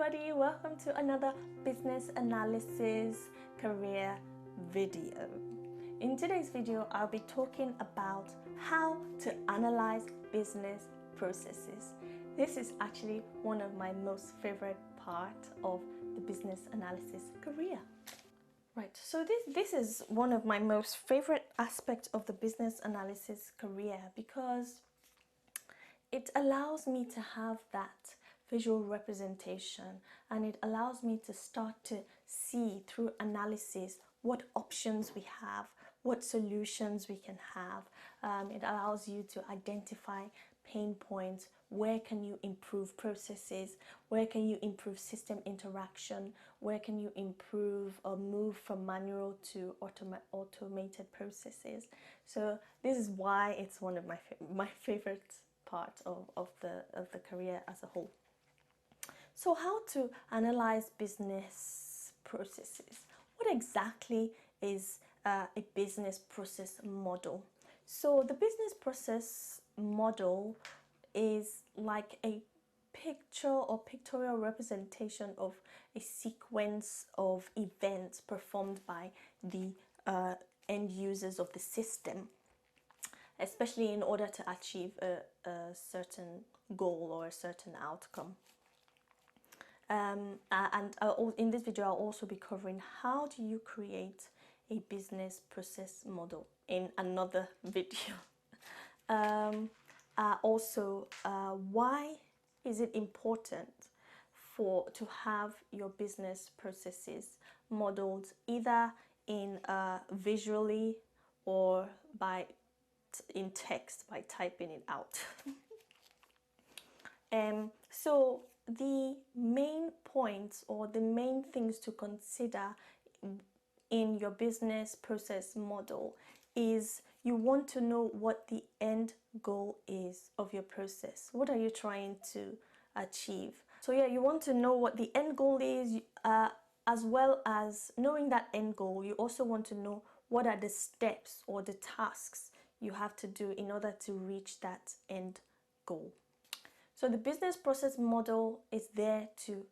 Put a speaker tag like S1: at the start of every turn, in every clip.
S1: everybody, welcome to another business analysis career video. In today's video, I'll be talking about how to analyze business processes. This is actually one of my most favorite parts of the business analysis career. Right, so this is one of my most favorite aspects of the business analysis career because it allows me to have that visual representation, and it allows me to start to see through analysis what options we have, what solutions we can have. It allows you to identify pain points. Where can you improve processes? Where can you improve system interaction? Where can you improve or move from manual to automated processes? So this is why it's one of my favorite part of the career as a whole. So how to analyze business processes? What exactly is a business process model? So the business process model is like a picture or pictorial representation of a sequence of events performed by the end users of the system, especially in order to achieve a certain goal or a certain outcome. And in this video, I'll also be covering how do you create a business process model in another video. Why is it important to have your business processes modeled either in visually or in text by typing it out. So the main points or the main things to consider in your business process model is you want to know what the end goal is of your process. What are you trying to achieve? So yeah, you want to know what the end goal is, as well as knowing that end goal, you also want to know what are the steps or the tasks you have to do in order to reach that end goal. So the business process model is there to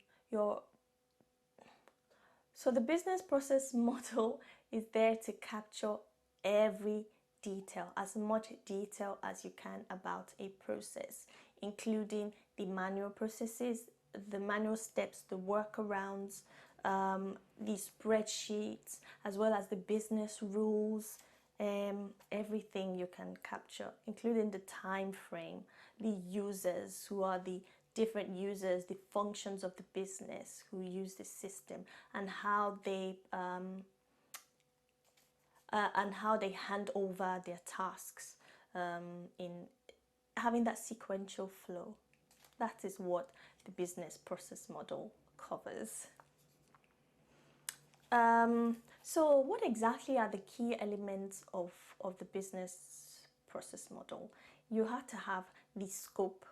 S1: capture every detail, as much detail as you can about a process, including the manual processes, the manual steps, the workarounds, the spreadsheets, as well as the business rules, everything you can capture, including the time frame, the users, who are the different users, the functions of the business who use the system, and how they hand over their tasks, in having that sequential flow. That is what the business process model covers. So what exactly are the key elements of the business process model? You have to have the scope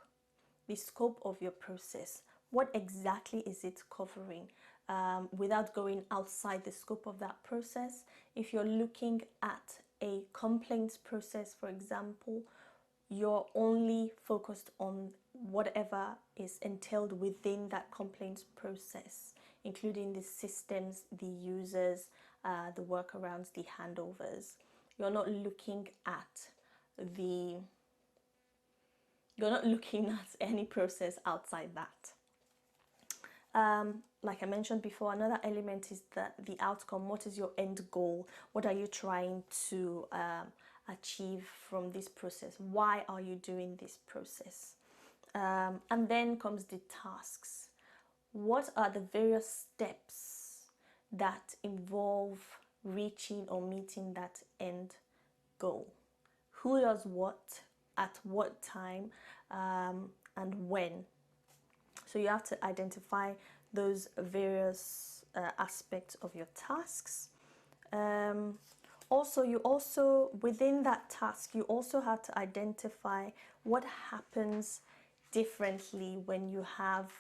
S1: of your process. What exactly is it covering? Without going outside the scope of that process, if you're looking at a complaints process, for example, you're only focused on whatever is entailed within that complaints process, including the systems, the users, the workarounds, the handovers. You're not looking at any process outside that. Like I mentioned before, another element is the outcome. What is your end goal? What are you trying to achieve from this process? Why are you doing this process? And then comes the tasks. What are the various steps that involve reaching or meeting that end goal? Who does what, at what time, and when? So you have to identify those various aspects of your tasks. Also, within that task, you also have to identify what happens differently when you have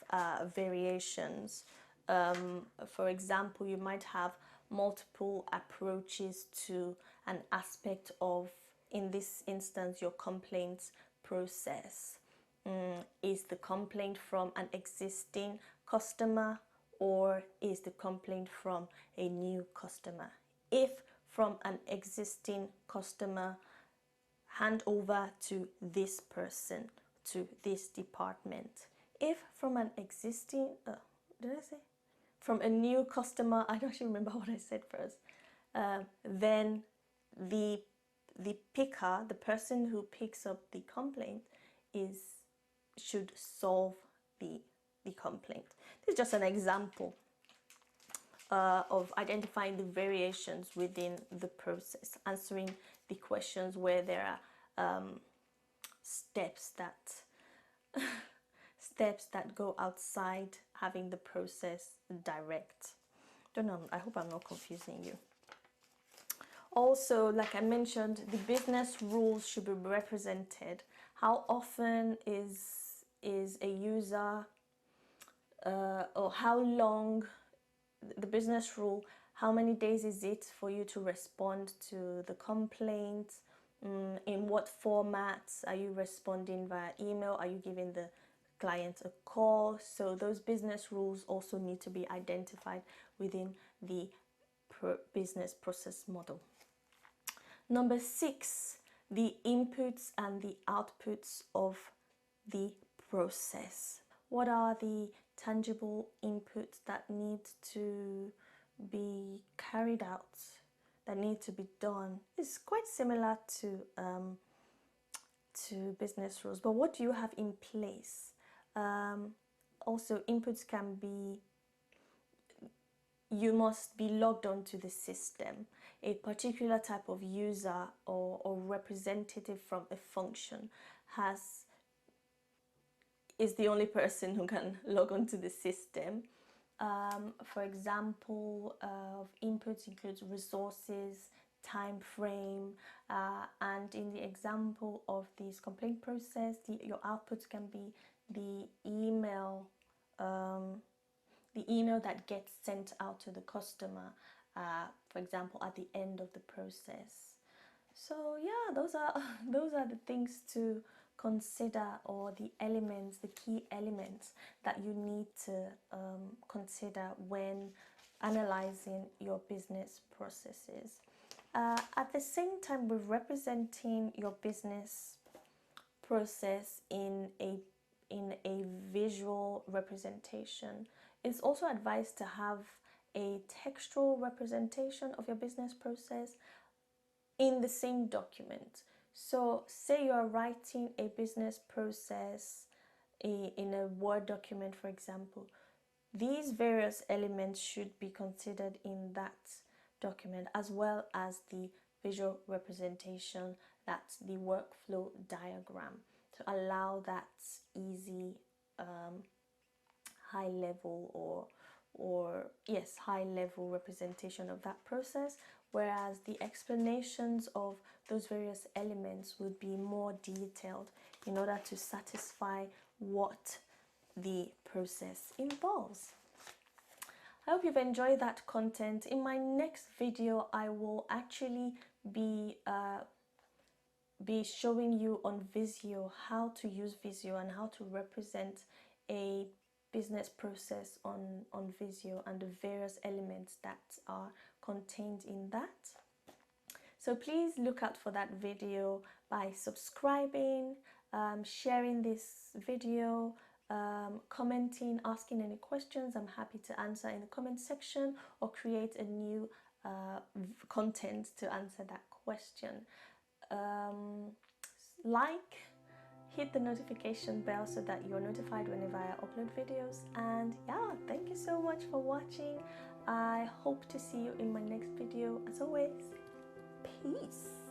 S1: variations. For example, you might have multiple approaches to an aspect of, in this instance, your complaints process. Is the complaint from an existing customer, or is the complaint from a new customer? If from an existing customer, hand over to this person, to this department. If from an existing, from a new customer, I don't actually remember what I said first, then the picker, the person who picks up the complaint, should solve the complaint. This is just an example of identifying the variations within the process, answering the questions where there are steps that go outside having the process direct. Don't know, I hope I'm not confusing you. Also, like I mentioned, the business rules should be represented. How often is a user or how long the business rule, how many days is it for you to respond to the complaint? In what formats are you responding? Via email? Are you giving the client a call? So those business rules also need to be identified within the business process model. Number 6, the inputs and the outputs of the process. What are the tangible inputs that need to be carried out, that need to be done? It's quite similar to business rules, but what do you have in place? Also, inputs can be, you must be logged onto the system. A particular type of user or representative from a function is the only person who can log onto the system. For example, of inputs includes resources, time frame, and in the example of this complaint process, your outputs can be the email that gets sent out to the customer, for example, at the end of the process. So yeah, those are the things to consider, or the elements, the key elements that you need to consider when analyzing your business processes. At the same time, with representing your business process in a visual representation, it's also advised to have a textual representation of your business process in the same document. So say you're writing a business process in a Word document, for example. These various elements should be considered in that document, as well as the visual representation, that's the workflow diagram, to allow that easy high level high level representation of that process, whereas the explanations of those various elements would be more detailed in order to satisfy what the process involves. I hope you've enjoyed that content. In my next video, I will actually be showing you on Visio how to use Visio and how to represent a business process on Visio and the various elements that are contained in that. So please look out for that video by subscribing, sharing this video, commenting, asking any questions. I'm happy to answer in the comment section, or create a new content to answer that question. Hit the notification bell so that you're notified whenever I upload videos. And yeah, thank you so much for watching. I hope to see you in my next video. As always, peace.